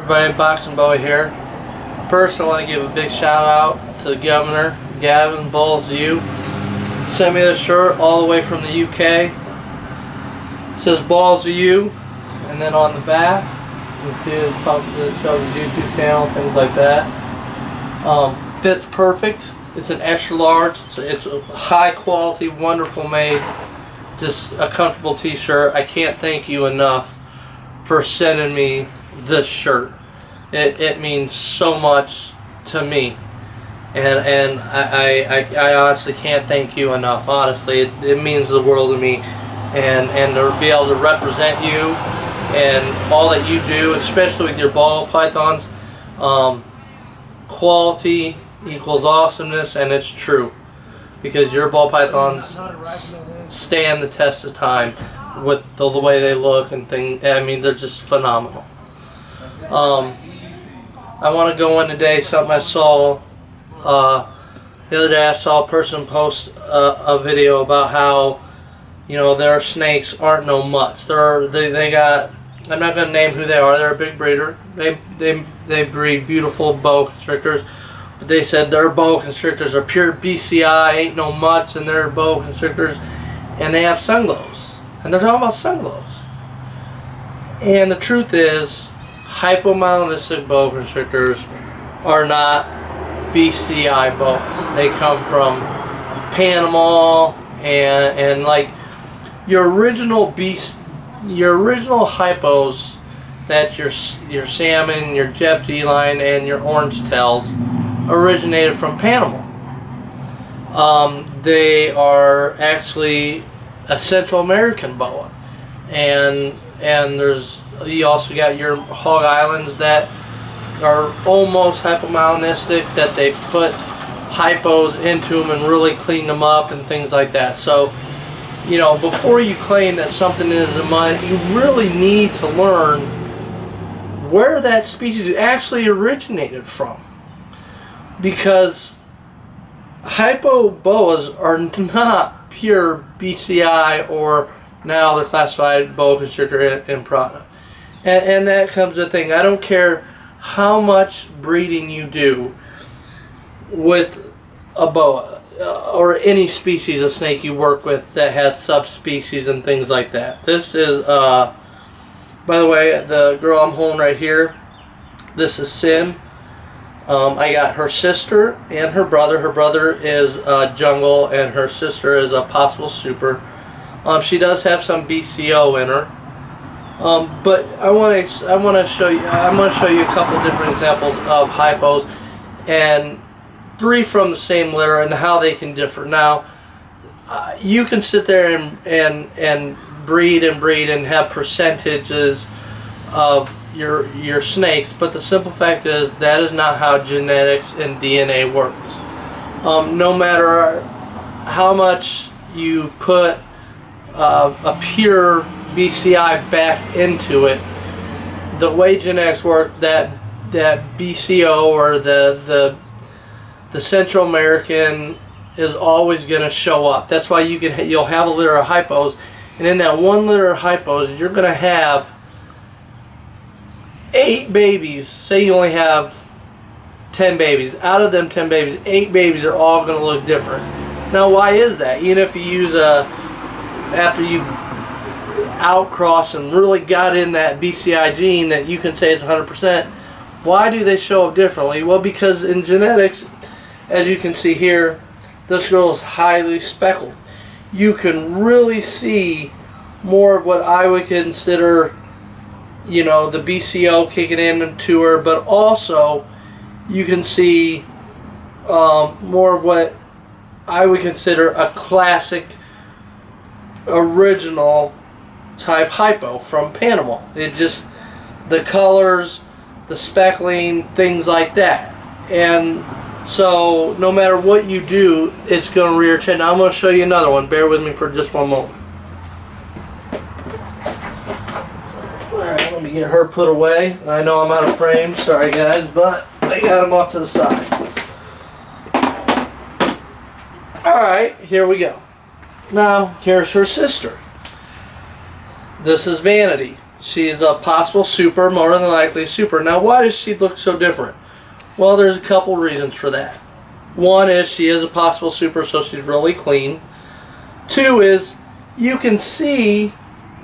Everybody, Boxing Boy here. First, I want to give a big shout out to the Governor, Gavin Balls U. Sent me this shirt all the way from the UK. It says Balls U, and then on the back, you can see it shows the YouTube channel, things like that. Fits perfect. It's an extra large. It's a high quality, wonderful made, just a comfortable t-shirt. I can't thank you enough for sending me this shirt. It means so much to me, and I honestly can't thank you enough. Honestly, it means the world to me, and to be able to represent you and all that you do, especially with your ball pythons. Quality equals awesomeness, and it's true, because your ball pythons stand the test of time with the way they look and things. I mean, they're just phenomenal. I want to go in today something I saw the other day. I saw a person post a video about how, you know, their snakes aren't no mutts. They got, I'm not going to name who they are. They're a big breeder. They breed beautiful boa constrictors. But they said their boa constrictors are pure BCI, ain't no mutts in their boa constrictors, and they have sun glows. And they're talking about sun glows. And the truth is, hypomelanistic boa constrictors are not BCI boas. They come from Panama and like your original hypos, that your salmon, your Jeff D line, and your orange tails originated from Panama. They are actually a Central American boa, and you also got your hog islands that are almost hypomelanistic, that they put hypos into them and really clean them up and things like that. So, you know, before you claim that something is a mutt, you really need to learn where that species actually originated from, because hypo boas are not pure BCI, or now they're classified boa constrictor in product. And that comes the thing. I don't care how much breeding you do with a boa or any species of snake you work with that has subspecies and things like that. This is, by the way, the girl I'm holding right here, this is Sin. I got her sister and her brother. Her brother is Jungle, and her sister is a possible super. She does have some BCO in her. But I want to show you. I'm going to show you a couple different examples of hypos, and 3 from the same litter, and how they can differ. Now, you can sit there and breed and have percentages of your snakes, but the simple fact is that is not how genetics and DNA works. No matter how much you put a pure BCI back into it, the way genetics work, that BCO or the Central American is always going to show up. That's why you'll have a litter of hypos, and in that one litter of hypos, you're going to have 8 babies. Say you only have 10 babies. Out of them 10 babies, 8 babies are all going to look different. Now, why is that? Even if you use after you outcross and really got in that BCI gene that you can say it's 100%, why do they show up differently? Well, because in genetics, as you can see here, this girl is highly speckled. You can really see more of what I would consider, you know, the BCO kicking into her, but also you can see more of what I would consider a classic original type hypo from Panama. It just, the colors, the speckling, things like that. And so no matter what you do, it's going to rear its head. Now I'm going to show you another one. Bear with me for just one moment. Alright, let me get her put away. I know I'm out of frame, sorry guys, but I got them off to the side. Alright, here we go. Now, here's her sister. This is Vanity. She's a possible super, more than likely super. Now, why does she look so different? Well, there's a couple reasons for that. One is she is a possible super, so she's really clean. Two is you can see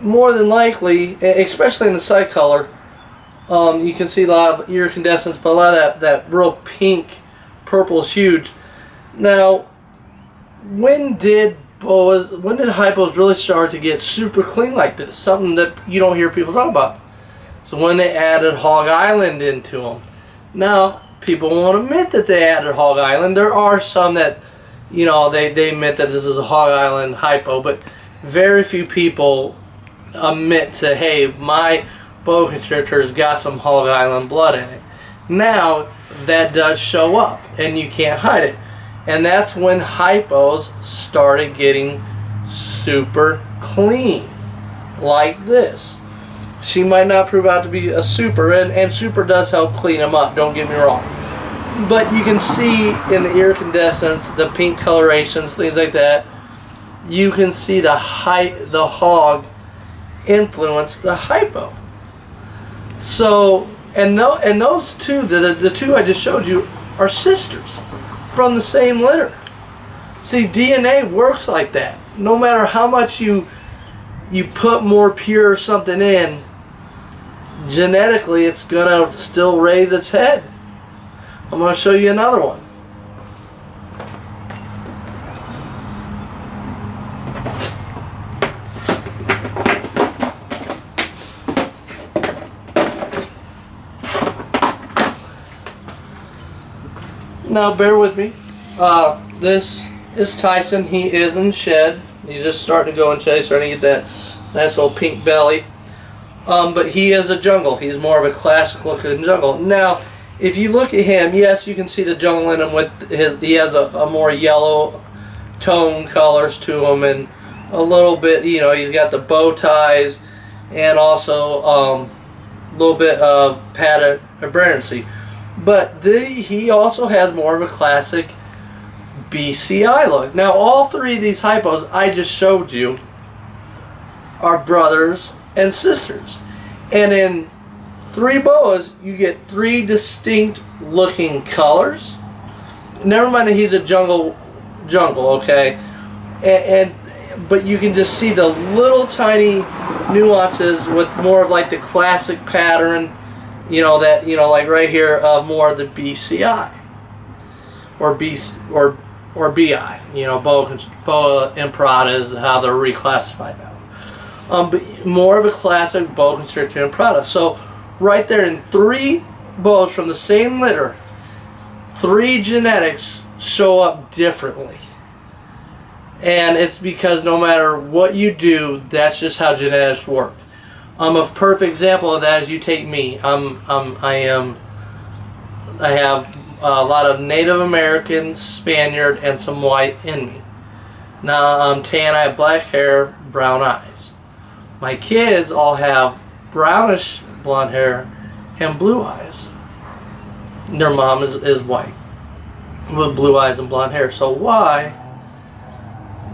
more than likely, especially in the side color, you can see a lot of iridescence, but a lot of that real pink, purplish huge. Now, when did hypos really start to get super clean like this? Something that you don't hear people talk about. So when they added Hog Island into them. Now, people won't admit that they added Hog Island. There are some that, you know, they admit that this is a Hog Island hypo, but very few people admit to, hey, my boa constrictor's got some Hog Island blood in it. Now, that does show up, and you can't hide it. And that's when hypos started getting super clean, like this. She might not prove out to be a super, and super does help clean them up, don't get me wrong. But you can see in the iridescence, the pink colorations, things like that, you can see the hog influence the hypo. So, and those two, the two I just showed you, are sisters from the same litter. See, DNA works like that. No matter how much you put more pure something in, genetically it's gonna still raise its head. I'm gonna show you another one. Now bear with me. This is Tyson. He is in shed. He's just starting to go in shed. He's starting to get that nice little pink belly. But he is a jungle. He's more of a classic looking jungle. Now, if you look at him, yes, you can see the jungle in him with he has a more yellow tone colors to him, and a little bit, you know, he's got the bow ties, and also a little bit of pattern aberrancy. But he also has more of a classic BCI look. Now, all three of these hypos I just showed you are brothers and sisters. And in three boas, you get three distinct looking colors. Never mind that he's a jungle, okay? But you can just see the little tiny nuances with more of like the classic pattern. You know, that, you know, like right here, more of the BCI or BI. You know, boa imparata is how they're reclassified now. But more of a classic boa constrictor imparata. So right there, in three boas from the same litter, three genetics show up differently. And it's because no matter what you do, that's just how genetics work. A perfect example of that is you take me. I have a lot of Native American, Spaniard, and some white in me. Now I'm tan, I have black hair, brown eyes. My kids all have brownish blonde hair and blue eyes. Their mom is white with blue eyes and blonde hair. So why?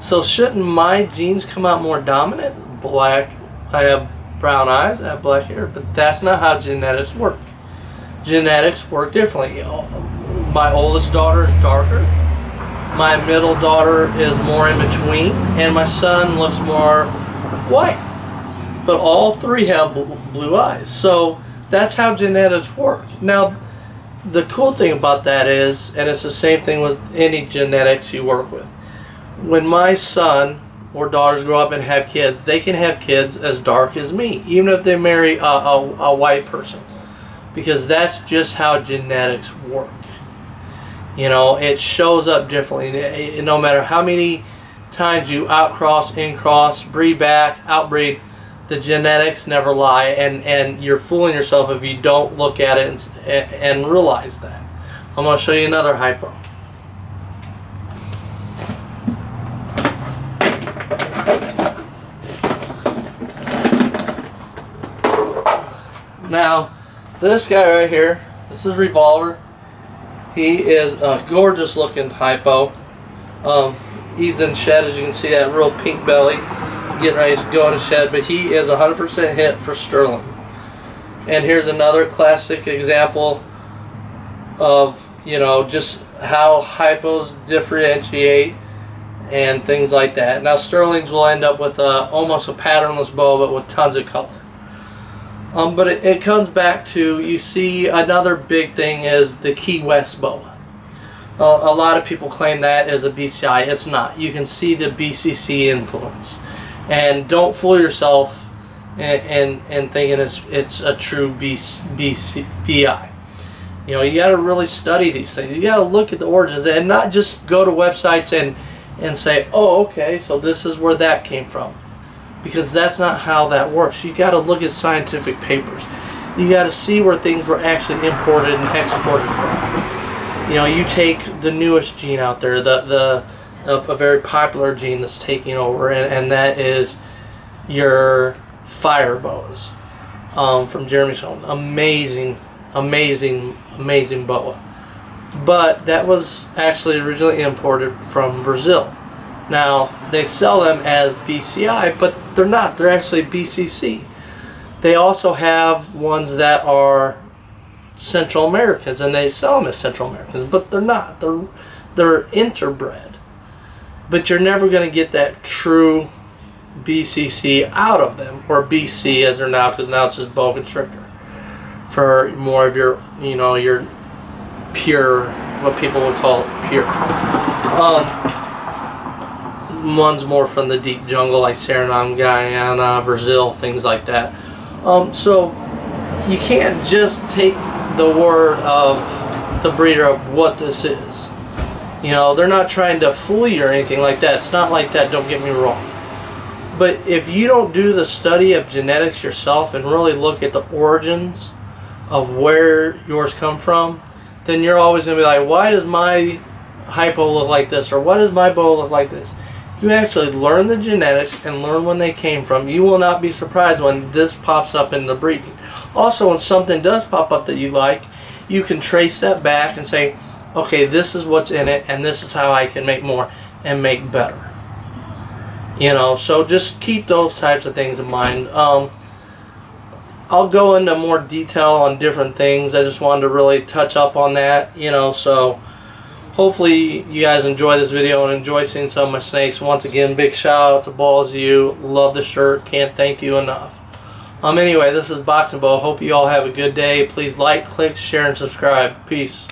So shouldn't my genes come out more dominant? Black, I have brown eyes, I have black hair, but that's not how genetics work. Genetics work differently. My oldest daughter is darker, my middle daughter is more in between, and my son looks more white. But all three have blue eyes. So that's how genetics work. Now, the cool thing about that is, and it's the same thing with any genetics you work with, when my son or daughters grow up and have kids, they can have kids as dark as me, even if they marry a white person, because that's just how genetics work. You know, it shows up differently. No matter how many times you outcross, incross, breed back, outbreed, the genetics never lie, and you're fooling yourself if you don't look at it and realize that. I'm going to show you another hypo. Now, this guy right here, this is Revolver. He is a gorgeous looking hypo. He's in shed, as you can see, that real pink belly. getting ready to go in the shed, but he is 100% hit for sterling. And here's another classic example of, you know, just how hypos differentiate and things like that. Now sterlings will end up with almost a patternless bow, but with tons of color. But it comes back to, you see, another big thing is the Key West boa. A lot of people claim that as a BCI. It's not. You can see the BCC influence, and don't fool yourself in thinking it's a true BI. You know, you got to really study these things. You got to look at the origins and not just go to websites and say, oh, okay, so this is where that came from. Because that's not how that works. You got to look at scientific papers. You got to see where things were actually imported and exported from. You know, you take the newest gene out there, a very popular gene that's taking over, and that is your fire boas from Jeremy's home. Amazing boa. But that was actually originally imported from Brazil. Now, they sell them as BCI, but they're not. They're actually BCC. They also have ones that are Central Americans, and they sell them as Central Americans, but they're not. They're interbred. But you're never going to get that true BCC out of them, or BC as they're now, because now it's just boa constrictor. For more of your, you know, your pure, what people would call pure. One's more from the deep jungle, like Suriname, Guyana, Brazil, things like that. So you can't just take the word of the breeder of what this is. You know, they're not trying to fool you or anything like that. It's not like that, don't get me wrong. But if you don't do the study of genetics yourself and really look at the origins of where yours come from, then you're always going to be like, why does my hypo look like this, or why does my boa look like this? If you actually learn the genetics and learn when they came from, you will not be surprised when this pops up in the breeding. Also, when something does pop up that you like, you can trace that back and say, okay, this is what's in it, and this is how I can make more and make better. You know, so just keep those types of things in mind. I'll go into more detail on different things. I just wanted to really touch up on that, you know, so hopefully you guys enjoy this video and enjoy seeing some of my snakes. Once again, big shout out to Balls You. Love the shirt. Can't thank you enough. Anyway, this is Boxing Bow. Hope you all have a good day. Please like, click, share, and subscribe. Peace.